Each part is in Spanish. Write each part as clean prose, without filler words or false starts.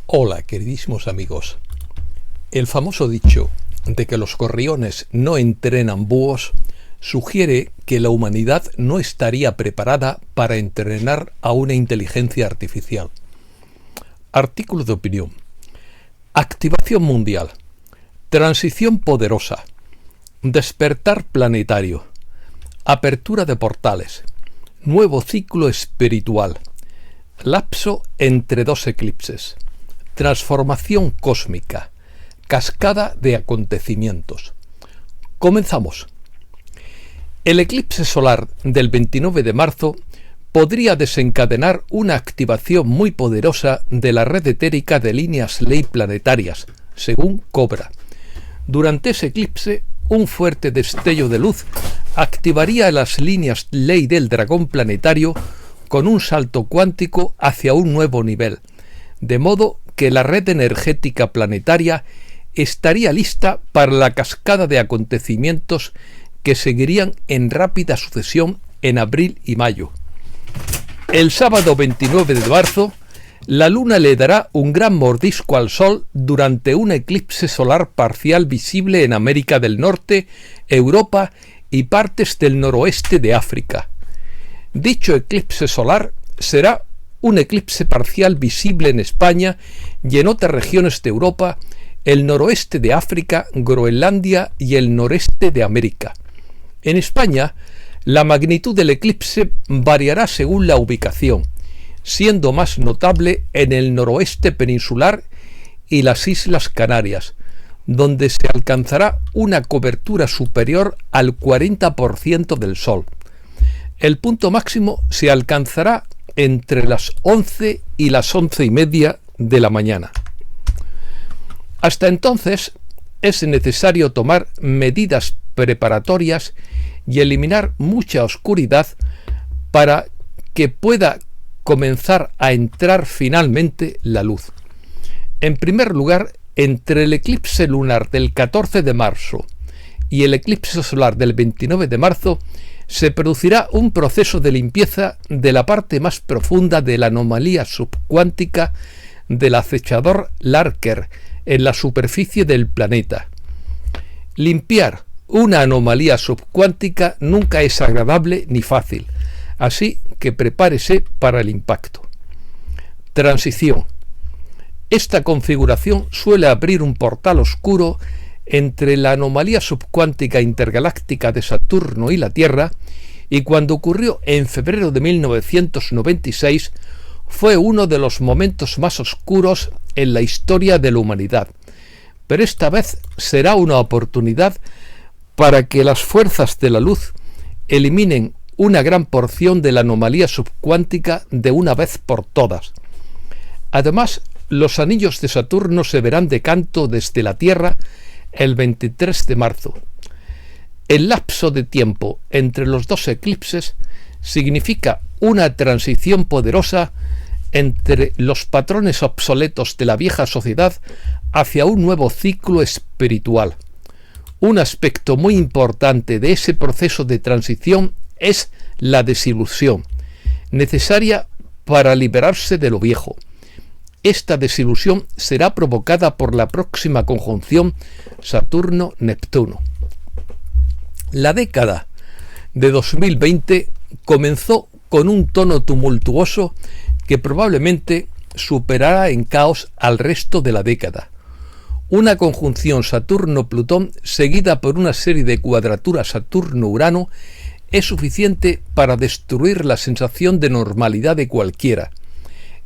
Hola, queridísimos amigos. El famoso dicho de que los gorriones no entrenan búhos sugiere que la humanidad no estaría preparada para entrenar a una inteligencia artificial. Artículo de opinión. Activación mundial. Transición poderosa. Despertar planetario. Apertura de portales. Nuevo ciclo espiritual. Lapso entre dos eclipses. Transformación cósmica. Cascada de acontecimientos. Comenzamos. El eclipse solar del 29 de marzo podría desencadenar una activación muy poderosa de la red etérica de líneas ley planetarias, según Cobra. Durante ese eclipse, un fuerte destello de luz activaría las líneas ley del dragón planetario con un salto cuántico hacia un nuevo nivel, de modo que la red energética planetaria estaría lista para la cascada de acontecimientos que seguirían en rápida sucesión en abril y mayo. El sábado 29 de marzo, la Luna le dará un gran mordisco al Sol durante un eclipse solar parcial visible en América del Norte, Europa y partes del noroeste de África. Dicho eclipse solar será un eclipse parcial visible en España y en otras regiones de Europa, el noroeste de África, Groenlandia y el noreste de América. En España, la magnitud del eclipse variará según la ubicación, siendo más notable en el noroeste peninsular y las Islas Canarias, donde se alcanzará una cobertura superior al 40% del Sol. El punto máximo se alcanzará entre las 11 y las 11:30 de la mañana. Hasta entonces es necesario tomar medidas preparatorias y eliminar mucha oscuridad para que pueda comenzar a entrar finalmente la luz. En primer lugar, entre el eclipse lunar del 14 de marzo y el eclipse solar del 29 de marzo, se producirá un proceso de limpieza de la parte más profunda de la anomalía subcuántica del acechador Larker en la superficie del planeta. Limpiar una anomalía subcuántica nunca es agradable ni fácil, así que prepárese para el impacto. Transición. Esta configuración suele abrir un portal oscuro entre la anomalía subcuántica intergaláctica de Saturno y la Tierra, y cuando ocurrió en febrero de 1996 fue uno de los momentos más oscuros en la historia de la humanidad. Pero esta vez será una oportunidad para que las fuerzas de la luz eliminen una gran porción de la anomalía subcuántica de una vez por todas. Además, los anillos de Saturno se verán de canto desde la Tierra el 23 de marzo. El lapso de tiempo entre los dos eclipses significa una transición poderosa entre los patrones obsoletos de la vieja sociedad hacia un nuevo ciclo espiritual. Un aspecto muy importante de ese proceso de transición es la desilusión, necesaria para liberarse de lo viejo. Esta desilusión será provocada por la próxima conjunción Saturno-Neptuno. La década de 2020 comenzó con un tono tumultuoso que probablemente superará en caos al resto de la década. Una conjunción Saturno-Plutón seguida por una serie de cuadraturas Saturno-Urano es suficiente para destruir la sensación de normalidad de cualquiera.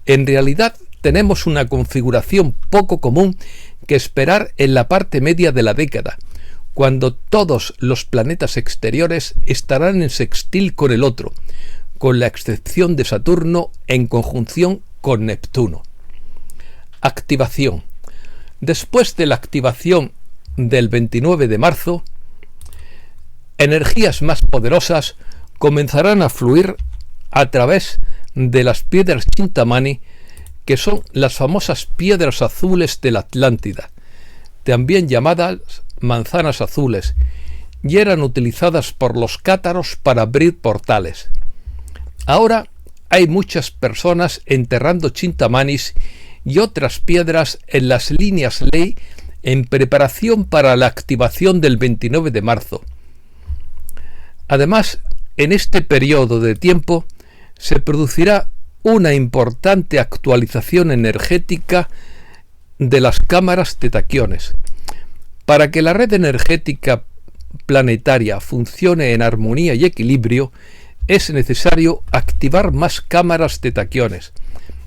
En realidad, tenemos una configuración poco común que esperar en la parte media de la década, cuando todos los planetas exteriores estarán en sextil con el otro, con la excepción de Saturno en conjunción con Neptuno. Activación. Después de la activación del 29 de marzo, energías más poderosas comenzarán a fluir a través de las piedras Chintamani, que son las famosas piedras azules de la Atlántida, también llamadas manzanas azules, y eran utilizadas por los cátaros para abrir portales. Ahora hay muchas personas enterrando Chintamanis y otras piedras en las líneas ley en preparación para la activación del 29 de marzo. Además, en este periodo de tiempo se producirá una importante actualización energética de las cámaras de taquiones. Para que la red energética planetaria funcione en armonía y equilibrio, es necesario activar más cámaras de taquiones,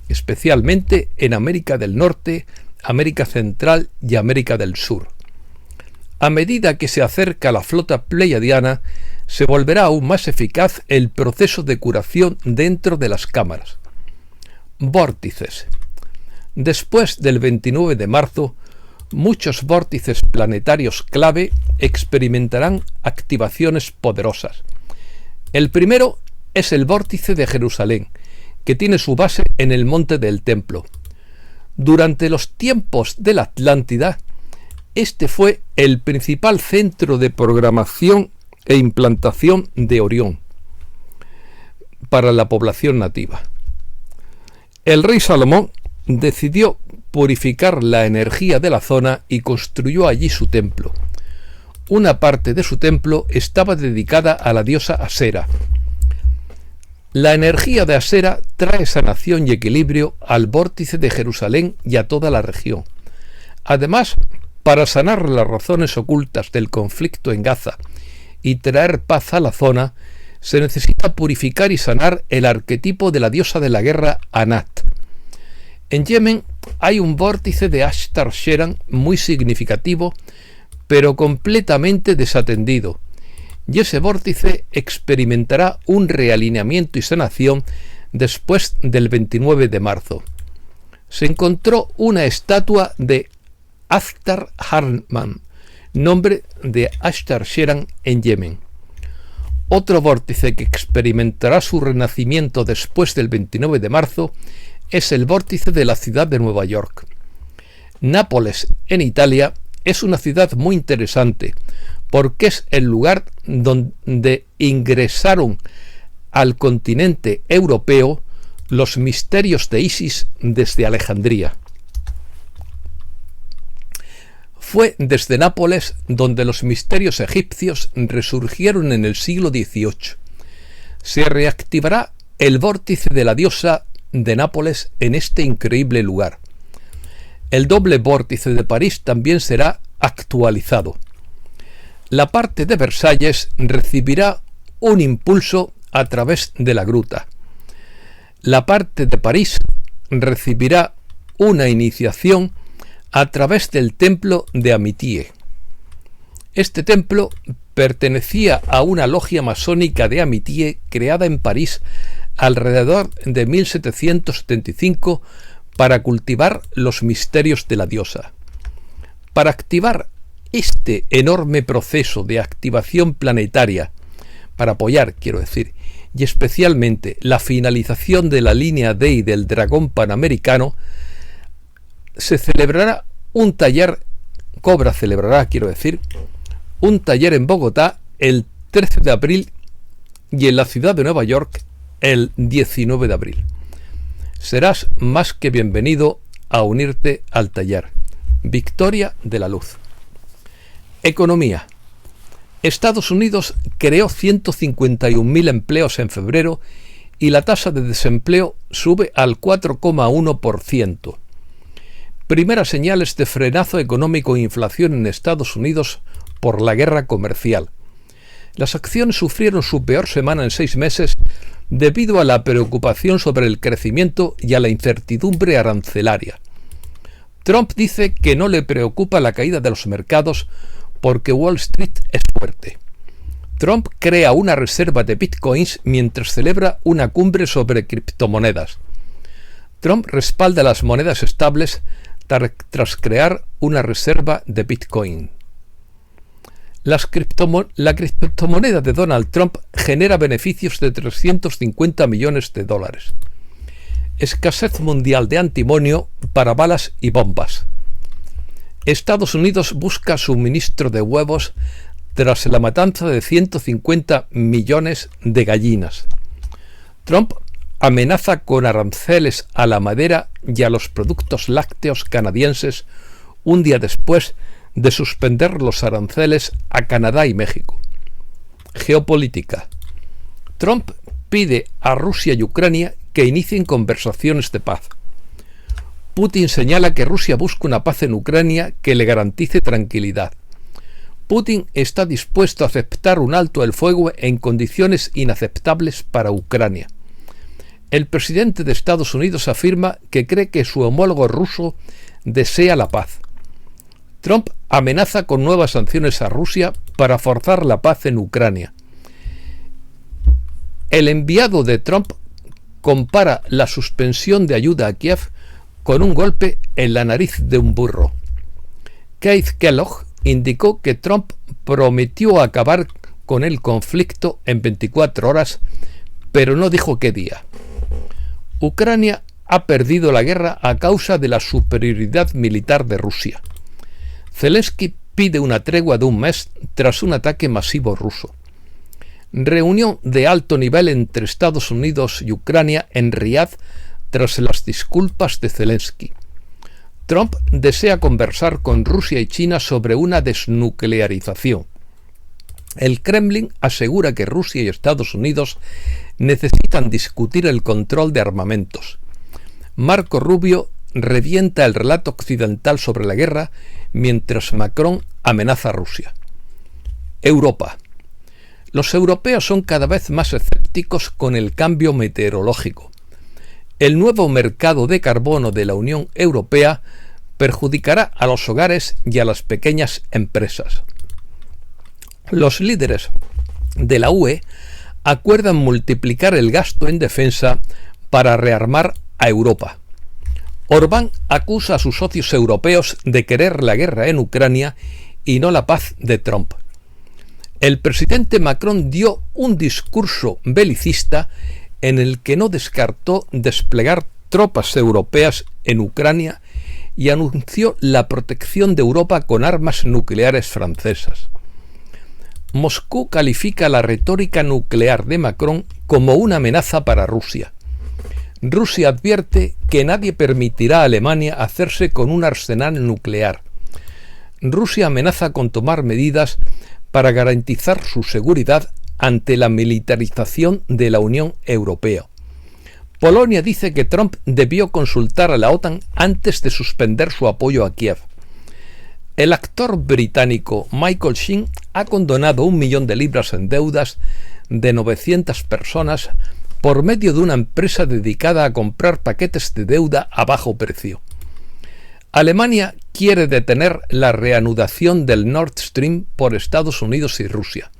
especialmente en América del Norte, América Central y América del Sur. A medida que se acerca la flota pleiadiana, se volverá aún más eficaz el proceso de curación dentro de las cámaras. Vórtices. Después del 29 de marzo, muchos vórtices planetarios clave experimentarán activaciones poderosas. El primero es el vórtice de Jerusalén, que tiene su base en el Monte del Templo. Durante los tiempos de la Atlántida, este fue el principal centro de programación e implantación de Orión para la población nativa. El rey Salomón decidió purificar la energía de la zona y construyó allí su templo. Una parte de su templo estaba dedicada a la diosa Asera. La energía de Asera trae sanación y equilibrio al vórtice de Jerusalén y a toda la región. Además, para sanar las razones ocultas del conflicto en Gaza y traer paz a la zona, se necesita purificar y sanar el arquetipo de la diosa de la guerra Anat. En Yemen hay un vórtice de Ashtar Sheran muy significativo, pero completamente desatendido, y ese vórtice experimentará un realineamiento y sanación después del 29 de marzo. Se encontró una estatua de Akhtar Harman, nombre de Ashtar Sheran en Yemen. Otro vórtice que experimentará su renacimiento después del 29 de marzo es el vórtice de la ciudad de Nueva York. Nápoles, en Italia, es una ciudad muy interesante porque es el lugar donde ingresaron al continente europeo los misterios de Isis desde Alejandría. Fue desde Nápoles donde los misterios egipcios resurgieron en el siglo XVIII. Se reactivará el vórtice de la diosa de Nápoles en este increíble lugar. El doble vórtice de París también será actualizado. La parte de Versalles recibirá un impulso a través de la gruta. La parte de París recibirá una iniciación a través del templo de Amitie. Este templo pertenecía a una logia masónica de Amitie creada en París alrededor de 1775 para cultivar los misterios de la diosa. Para activar este enorme proceso de activación planetaria, para apoyar, y especialmente la finalización de la línea Dei del dragón panamericano, se celebrará un taller, un taller en Bogotá el 13 de abril y en la ciudad de Nueva York el 19 de abril. Serás más que bienvenido a unirte al taller. Victoria de la Luz. Economía. Estados Unidos creó 151.000 empleos en febrero y la tasa de desempleo sube al 4,1%. Primeras señales de frenazo económico e inflación en Estados Unidos por la guerra comercial. Las acciones sufrieron su peor semana en 6 meses debido a la preocupación sobre el crecimiento y a la incertidumbre arancelaria. Trump dice que no le preocupa la caída de los mercados porque Wall Street es fuerte. Trump crea una reserva de bitcoins mientras celebra una cumbre sobre criptomonedas. Trump respalda las monedas estables tras crear una reserva de bitcoin. La criptomoneda de Donald Trump genera beneficios de $350 millones. Escasez mundial de antimonio para balas y bombas. Estados Unidos busca suministro de huevos tras la matanza de 150 millones de gallinas. Trump amenaza con aranceles a la madera y a los productos lácteos canadienses un día después de suspender los aranceles a Canadá y México. Geopolítica. Trump pide a Rusia y Ucrania que inicien conversaciones de paz. Putin señala que Rusia busca una paz en Ucrania que le garantice tranquilidad. Putin está dispuesto a aceptar un alto el fuego en condiciones inaceptables para Ucrania. El presidente de Estados Unidos afirma que cree que su homólogo ruso desea la paz. Trump amenaza con nuevas sanciones a Rusia para forzar la paz en Ucrania. El enviado de Trump compara la suspensión de ayuda a Kiev con un golpe en la nariz de un burro. Keith Kellogg indicó que Trump prometió acabar con el conflicto en 24 horas, pero no dijo qué día. Ucrania ha perdido la guerra a causa de la superioridad militar de Rusia. Zelensky pide una tregua de un mes tras un ataque masivo ruso. Reunión de alto nivel entre Estados Unidos y Ucrania en Riad tras las disculpas de Zelensky. Trump desea conversar con Rusia y China sobre una desnuclearización. El Kremlin asegura que Rusia y Estados Unidos necesitan discutir el control de armamentos. Marco Rubio revienta el relato occidental sobre la guerra, mientras Macron amenaza a Rusia. Europa. Los europeos son cada vez más escépticos con el cambio meteorológico. El nuevo mercado de carbono de la Unión Europea perjudicará a los hogares y a las pequeñas empresas. Los líderes de la UE acuerdan multiplicar el gasto en defensa para rearmar a Europa. Orbán acusa a sus socios europeos de querer la guerra en Ucrania y no la paz de Trump. El presidente Macron dio un discurso belicista en el que no descartó desplegar tropas europeas en Ucrania y anunció la protección de Europa con armas nucleares francesas. Moscú califica la retórica nuclear de Macron como una amenaza para Rusia. Rusia advierte que nadie permitirá a Alemania hacerse con un arsenal nuclear. Rusia amenaza con tomar medidas para garantizar su seguridad ante la militarización de la Unión Europea. Polonia dice que Trump debió consultar a la OTAN antes de suspender su apoyo a Kiev. El actor británico Michael Sheen ha condonado 1 millón de libras en deudas de 900 personas por medio de una empresa dedicada a comprar paquetes de deuda a bajo precio. Alemania quiere detener la reanudación del Nord Stream por Estados Unidos y Rusia.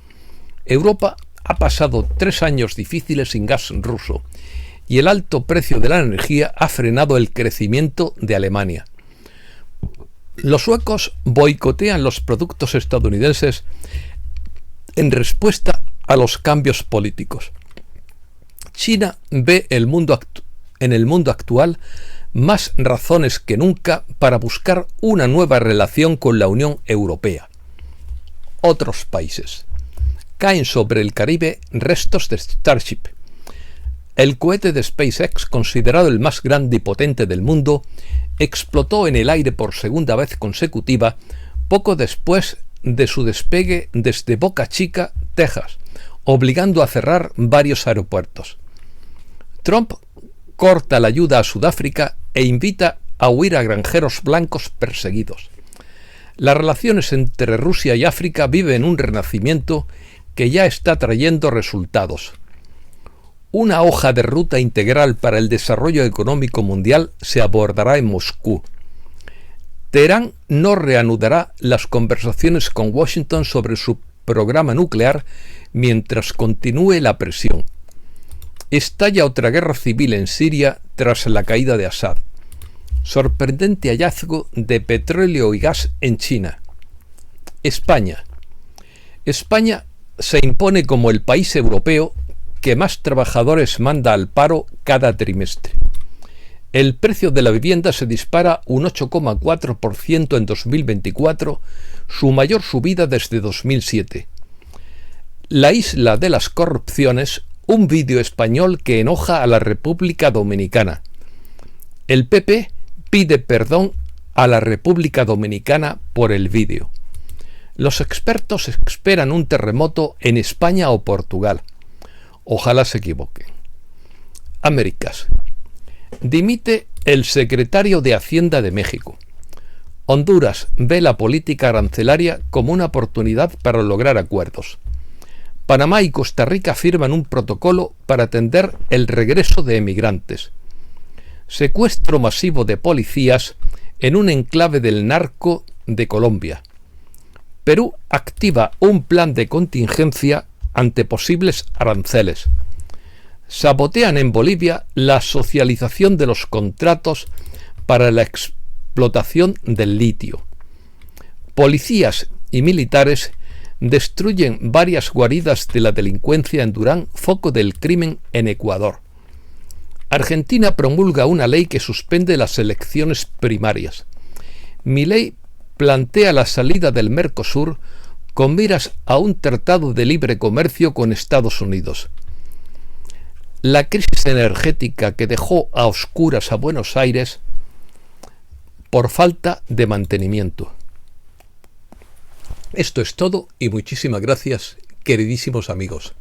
Europa ha pasado 3 años difíciles sin gas ruso y el alto precio de la energía ha frenado el crecimiento de Alemania. Los suecos boicotean los productos estadounidenses en respuesta a los cambios políticos. China ve en el mundo actual más razones que nunca para buscar una nueva relación con la Unión Europea. Otros países. Caen sobre el Caribe restos de Starship. El cohete de SpaceX, considerado el más grande y potente del mundo, explotó en el aire por segunda vez consecutiva poco después de su despegue desde Boca Chica, Texas, obligando a cerrar varios aeropuertos. Trump corta la ayuda a Sudáfrica e invita a huir a granjeros blancos perseguidos. Las relaciones entre Rusia y África viven un renacimiento que ya está trayendo resultados. Una hoja de ruta integral para el desarrollo económico mundial se abordará en Moscú. Teherán no reanudará las conversaciones con Washington sobre su programa nuclear mientras continúe la presión. Estalla otra guerra civil en Siria tras la caída de Assad. Sorprendente hallazgo de petróleo y gas en China. España. España se impone como el país europeo que más trabajadores manda al paro cada trimestre. El precio de la vivienda se dispara un 8,4% en 2024, su mayor subida desde 2007. La isla de las corrupciones un vídeo español que enoja a la República Dominicana. El PP pide perdón a la República Dominicana por el vídeo. Los expertos esperan un terremoto en España o Portugal. Ojalá se equivoquen. Américas. Dimite el secretario de Hacienda de México. Honduras ve la política arancelaria como una oportunidad para lograr acuerdos. Panamá y Costa Rica firman un protocolo para atender el regreso de emigrantes. Secuestro masivo de policías en un enclave del narco de Colombia. Perú activa un plan de contingencia ante posibles aranceles. Sabotean en Bolivia la socialización de los contratos para la explotación del litio. Policías y militares destruyen varias guaridas de la delincuencia en Durán, foco del crimen en Ecuador. Argentina promulga una ley que suspende las elecciones primarias. Milei plantea la salida del Mercosur con miras a un tratado de libre comercio con Estados Unidos. La crisis energética que dejó a oscuras a Buenos Aires por falta de mantenimiento. Esto es todo y muchísimas gracias, queridísimos amigos.